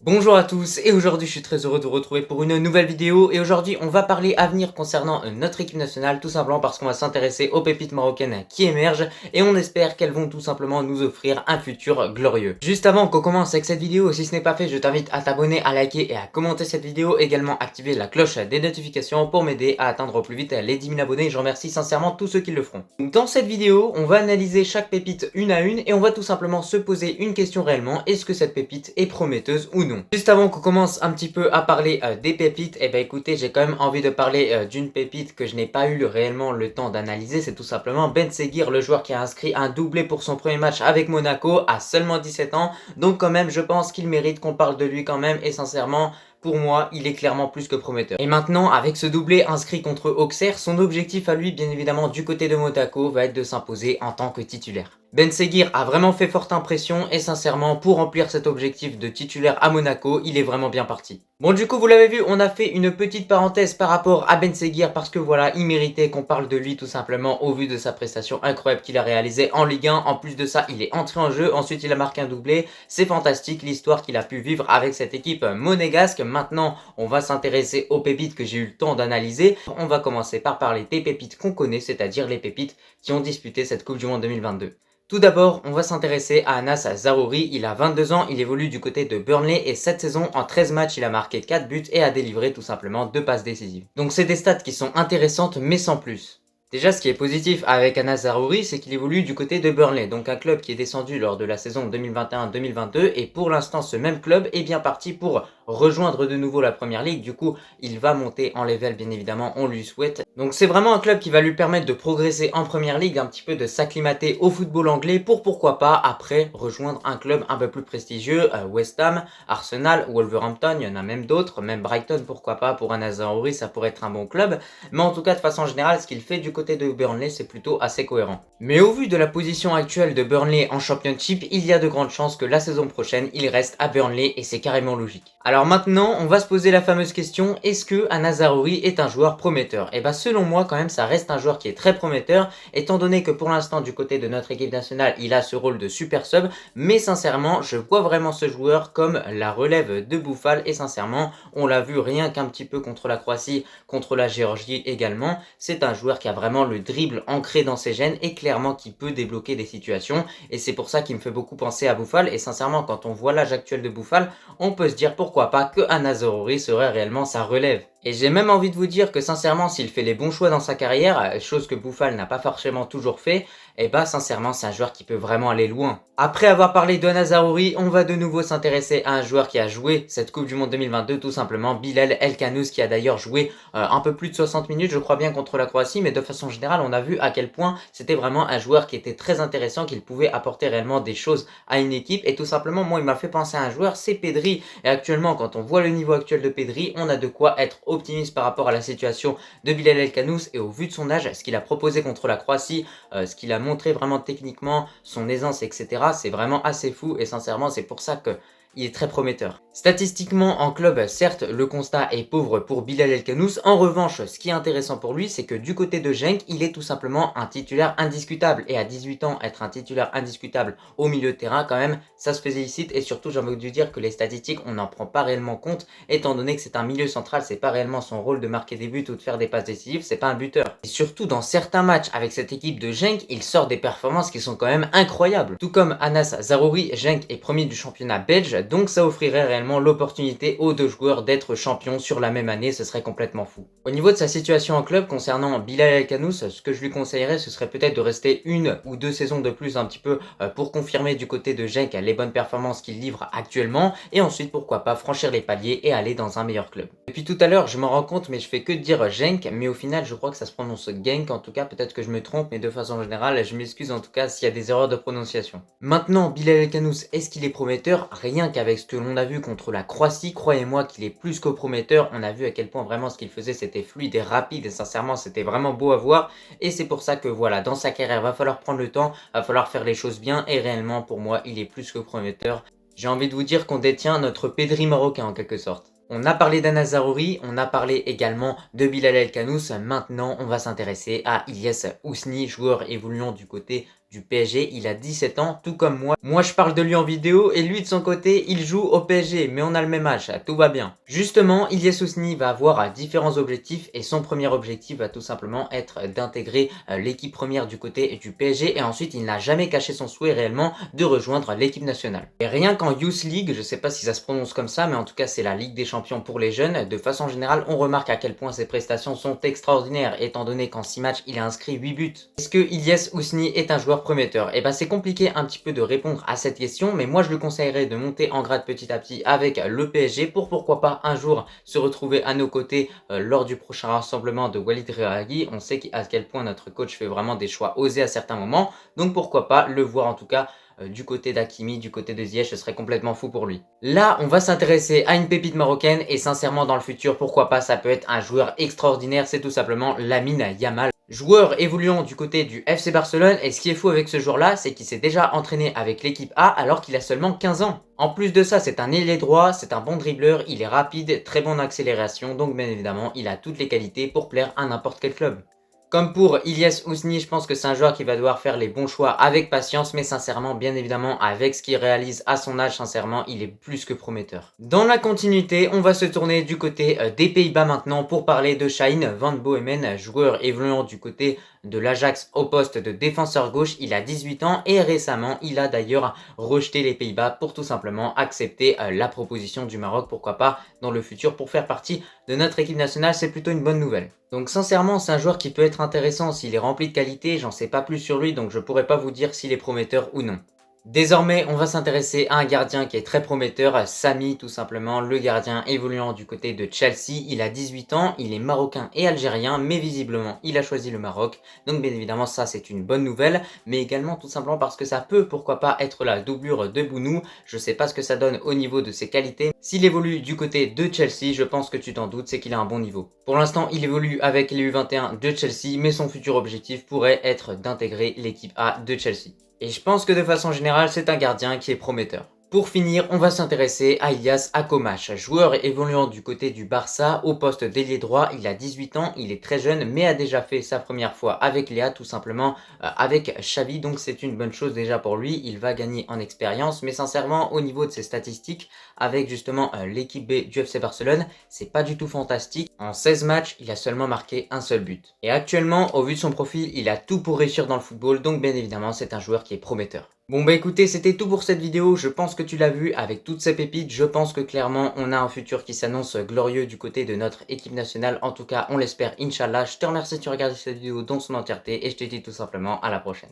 Bonjour à tous et aujourd'hui je suis très heureux de vous retrouver pour une nouvelle vidéo et aujourd'hui on va parler avenir concernant notre équipe nationale tout simplement parce qu'on va s'intéresser aux pépites marocaines qui émergent et on espère qu'elles vont tout simplement nous offrir un futur glorieux. Juste avant qu'on commence avec cette vidéo, si ce n'est pas fait, je t'invite à t'abonner, à liker et à commenter cette vidéo, également activer la cloche des notifications pour m'aider à atteindre au plus vite les 10 000 abonnés. Je remercie sincèrement tous ceux qui le feront. Donc dans cette vidéo, on va analyser chaque pépite une à une et on va tout simplement se poser une question réellement: est-ce que cette pépite est prometteuse ou non? Juste avant qu'on commence un petit peu à parler des pépites, et ben écoutez, j'ai quand même envie de parler d'une pépite que je n'ai pas eu réellement le temps d'analyser. C'est tout simplement Ben Seguir, le joueur qui a inscrit un doublé pour son premier match avec Monaco à seulement 17 ans. Donc quand même, je pense qu'il mérite qu'on parle de lui quand même, et sincèrement, pour moi, il est clairement plus que prometteur. Et maintenant, avec ce doublé inscrit contre Auxerre, son objectif à lui, bien évidemment, du côté de Monaco, va être de s'imposer en tant que titulaire. Ben Seguir a vraiment fait forte impression et sincèrement, pour remplir cet objectif de titulaire à Monaco, il est vraiment bien parti. Bon, du coup, vous l'avez vu, on a fait une petite parenthèse par rapport à Ben Seguir parce que voilà, il méritait qu'on parle de lui tout simplement au vu de sa prestation incroyable qu'il a réalisée en Ligue 1. En plus de ça, il est entré en jeu, ensuite il a marqué un doublé. C'est fantastique l'histoire qu'il a pu vivre avec cette équipe monégasque. Maintenant, on va s'intéresser aux pépites que j'ai eu le temps d'analyser. On va commencer par parler des pépites qu'on connaît, c'est-à-dire les pépites qui ont disputé cette Coupe du Monde 2022. Tout d'abord, on va s'intéresser à Anas Zaroury. Il a 22 ans, il évolue du côté de Burnley et cette saison, en 13 matchs, il a marqué 4 buts et a délivré tout simplement 2 passes décisives. Donc c'est des stats qui sont intéressantes mais sans plus. Déjà, ce qui est positif avec Anas Zaroury, c'est qu'il évolue du côté de Burnley, donc un club qui est descendu lors de la saison 2021-2022, et pour l'instant, ce même club est bien parti pour rejoindre de nouveau la Première Ligue. Du coup, il va monter en level, bien évidemment, on lui souhaite. Donc c'est vraiment un club qui va lui permettre de progresser en Première Ligue, un petit peu de s'acclimater au football anglais pour pourquoi pas après rejoindre un club un peu plus prestigieux, West Ham, Arsenal, Wolverhampton, il y en a même d'autres, même Brighton, pourquoi pas, pour Anas Zaroury, ça pourrait être un bon club. Mais en tout cas, de façon générale, ce qu'il fait du côté de Burnley, c'est plutôt assez cohérent. Mais au vu de la position actuelle de Burnley en Championship, il y a de grandes chances que la saison prochaine, il reste à Burnley et c'est carrément logique. Alors maintenant, on va se poser la fameuse question: est-ce que Anas Zaroury est un joueur prometteur? Et bah selon moi, quand même, ça reste un joueur qui est très prometteur, étant donné que pour l'instant, du côté de notre équipe nationale, il a ce rôle de super sub, mais sincèrement, je vois vraiment ce joueur comme la relève de Boufal, et sincèrement, on l'a vu rien qu'un petit peu contre la Croatie, contre la Géorgie également, c'est un joueur qui a vraiment le dribble ancré dans ses gènes et clairement qui peut débloquer des situations, et c'est pour ça qu'il me fait beaucoup penser à Boufal. Et sincèrement, quand on voit l'âge actuel de Boufal, on peut se dire pourquoi pas que Anas Zaroury serait réellement sa relève. Et j'ai même envie de vous dire que sincèrement, s'il fait les bons choix dans sa carrière, chose que Boufal n'a pas forcément toujours fait, et bah sincèrement, c'est un joueur qui peut vraiment aller loin. Après avoir parlé d'Anas Zaroury, on va de nouveau s'intéresser à un joueur qui a joué cette Coupe du Monde 2022, tout simplement Bilal Elkanouz, qui a d'ailleurs joué un peu plus de 60 minutes, je crois bien, contre la Croatie, mais de façon générale, on a vu à quel point c'était vraiment un joueur qui était très intéressant, qu'il pouvait apporter réellement des choses à une équipe, et tout simplement, moi, il m'a fait penser à un joueur, c'est Pedri. Et actuellement, quand on voit le niveau actuel de Pedri, on a de quoi être optimiste par rapport à la situation de Bilal Elkanouz, et au vu de son âge, ce qu'il a proposé contre la Croatie, ce qu'il a montré vraiment techniquement, son aisance, etc., c'est vraiment assez fou, et sincèrement, c'est pour ça que il est très prometteur. Statistiquement, en club, certes, le constat est pauvre pour Bilal Elkanouz. En revanche, ce qui est intéressant pour lui, c'est que du côté de Genk, il est tout simplement un titulaire indiscutable. Et à 18 ans, être un titulaire indiscutable au milieu de terrain, quand même, ça se félicite. Et surtout, j'ai envie de dire que les statistiques, on n'en prend pas réellement compte, étant donné que c'est un milieu central, c'est pas réellement son rôle de marquer des buts ou de faire des passes décisives, c'est pas un buteur. Et surtout, dans certains matchs avec cette équipe de Genk, il sort des performances qui sont quand même incroyables. Tout comme Anas Zaroury, Genk est premier du championnat belge, donc ça offrirait réellement l'opportunité aux deux joueurs d'être champions sur la même année, ce serait complètement fou. Au niveau de sa situation en club, concernant Bilal Elkanouz, ce que je lui conseillerais, ce serait peut-être de rester une ou deux saisons de plus un petit peu pour confirmer du côté de Genk les bonnes performances qu'il livre actuellement, et ensuite pourquoi pas franchir les paliers et aller dans un meilleur club. Depuis tout à l'heure, je m'en rends compte, mais je fais que dire Genk, mais au final je crois que ça se prononce Genk, en tout cas peut-être que je me trompe, mais de façon générale, je m'excuse en tout cas s'il y a des erreurs de prononciation. Maintenant, Bilal Elkanouz, est-ce qu'il est prometteur? Rien qu'avec ce que l'on a vu contre la Croatie, croyez-moi qu'il est plus que prometteur. On a vu à quel point vraiment ce qu'il faisait c'était fluide et rapide, et sincèrement c'était vraiment beau à voir, et c'est pour ça que voilà, dans sa carrière va falloir prendre le temps, va falloir faire les choses bien, et réellement pour moi il est plus que prometteur. J'ai envie de vous dire qu'on détient notre Pedri marocain en quelque sorte. On a parlé d'Anas Zaroury, on a parlé également de Bilal Elkanouz. Maintenant, on va s'intéresser à Ilyes Ousni, joueur évoluant du côté du PSG, il a 17 ans, tout comme moi. Moi je parle de lui en vidéo et lui de son côté, il joue au PSG, mais on a le même âge, tout va bien. Justement, Ilyes Ousni va avoir différents objectifs et son premier objectif va tout simplement être d'intégrer l'équipe première du côté du PSG et ensuite il n'a jamais caché son souhait réellement de rejoindre l'équipe nationale. Et rien qu'en Youth League, je sais pas si ça se prononce comme ça, mais en tout cas c'est la Ligue des Champions pour les jeunes, de façon générale on remarque à quel point ses prestations sont extraordinaires étant donné qu'en 6 matchs il a inscrit 8 buts. Est-ce que Ilyes Ousni est un joueur prometteur? Et ben c'est compliqué un petit peu de répondre à cette question, mais moi je le conseillerais de monter en grade petit à petit avec le PSG pour pourquoi pas un jour se retrouver à nos côtés lors du prochain rassemblement de Walid Regragui. On sait à quel point notre coach fait vraiment des choix osés à certains moments, donc pourquoi pas le voir en tout cas du côté d'Hakimi, du côté de Ziyech, ce serait complètement fou pour lui. Là, on va s'intéresser à une pépite marocaine et sincèrement dans le futur, pourquoi pas, ça peut être un joueur extraordinaire, c'est tout simplement Lamine Yamal. Joueur évoluant du côté du FC Barcelone, et ce qui est fou avec ce joueur-là, c'est qu'il s'est déjà entraîné avec l'équipe A alors qu'il a seulement 15 ans. En plus de ça, c'est un ailier droit, c'est un bon dribbleur, il est rapide, très bon en accélération, donc bien évidemment, il a toutes les qualités pour plaire à n'importe quel club. Comme pour Ilyes Ousni, je pense que c'est un joueur qui va devoir faire les bons choix avec patience, mais sincèrement, bien évidemment, avec ce qu'il réalise à son âge, sincèrement, il est plus que prometteur. Dans la continuité, on va se tourner du côté des Pays-Bas maintenant pour parler de Shaheen van Boemen, joueur évoluant du côté de l'Ajax au poste de défenseur gauche. Il a 18 ans et récemment, il a d'ailleurs rejeté les Pays-Bas pour tout simplement accepter la proposition du Maroc, pourquoi pas, dans le futur pour faire partie de notre équipe nationale, c'est plutôt une bonne nouvelle. Donc sincèrement, c'est un joueur qui peut être intéressant s'il est rempli de qualité, j'en sais pas plus sur lui donc je pourrais pas vous dire s'il est prometteur ou non. Désormais, on va s'intéresser à un gardien qui est très prometteur, Samy tout simplement, le gardien évoluant du côté de Chelsea. Il a 18 ans, il est marocain et algérien, mais visiblement il a choisi le Maroc. Donc bien évidemment ça c'est une bonne nouvelle, mais également tout simplement parce que ça peut pourquoi pas être la doublure de Bounou. Je sais pas ce que ça donne au niveau de ses qualités. S'il évolue du côté de Chelsea, je pense que tu t'en doutes, c'est qu'il a un bon niveau. Pour l'instant, il évolue avec les U21 de Chelsea, mais son futur objectif pourrait être d'intégrer l'équipe A de Chelsea. Et je pense que de façon générale, c'est un gardien qui est prometteur. Pour finir, on va s'intéresser à Ilias Akomash, joueur évoluant du côté du Barça au poste d'ailier droit. Il a 18 ans, il est très jeune, mais a déjà fait sa première fois avec Léa, tout simplement avec Xavi, donc c'est une bonne chose déjà pour lui. Il va gagner en expérience, mais sincèrement, au niveau de ses statistiques, avec justement l'équipe B du FC Barcelone, c'est pas du tout fantastique. En 16 matchs, il a seulement marqué un seul but. Et actuellement, au vu de son profil, il a tout pour réussir dans le football, donc bien évidemment, c'est un joueur qui est prometteur. Bon bah écoutez, c'était tout pour cette vidéo, je pense que tu l'as vu avec toutes ces pépites, je pense que clairement on a un futur qui s'annonce glorieux du côté de notre équipe nationale, en tout cas on l'espère, Inch'Allah. Je te remercie de regarder cette vidéo dans son entièreté et je te dis tout simplement à la prochaine.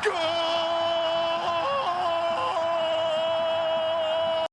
Goal!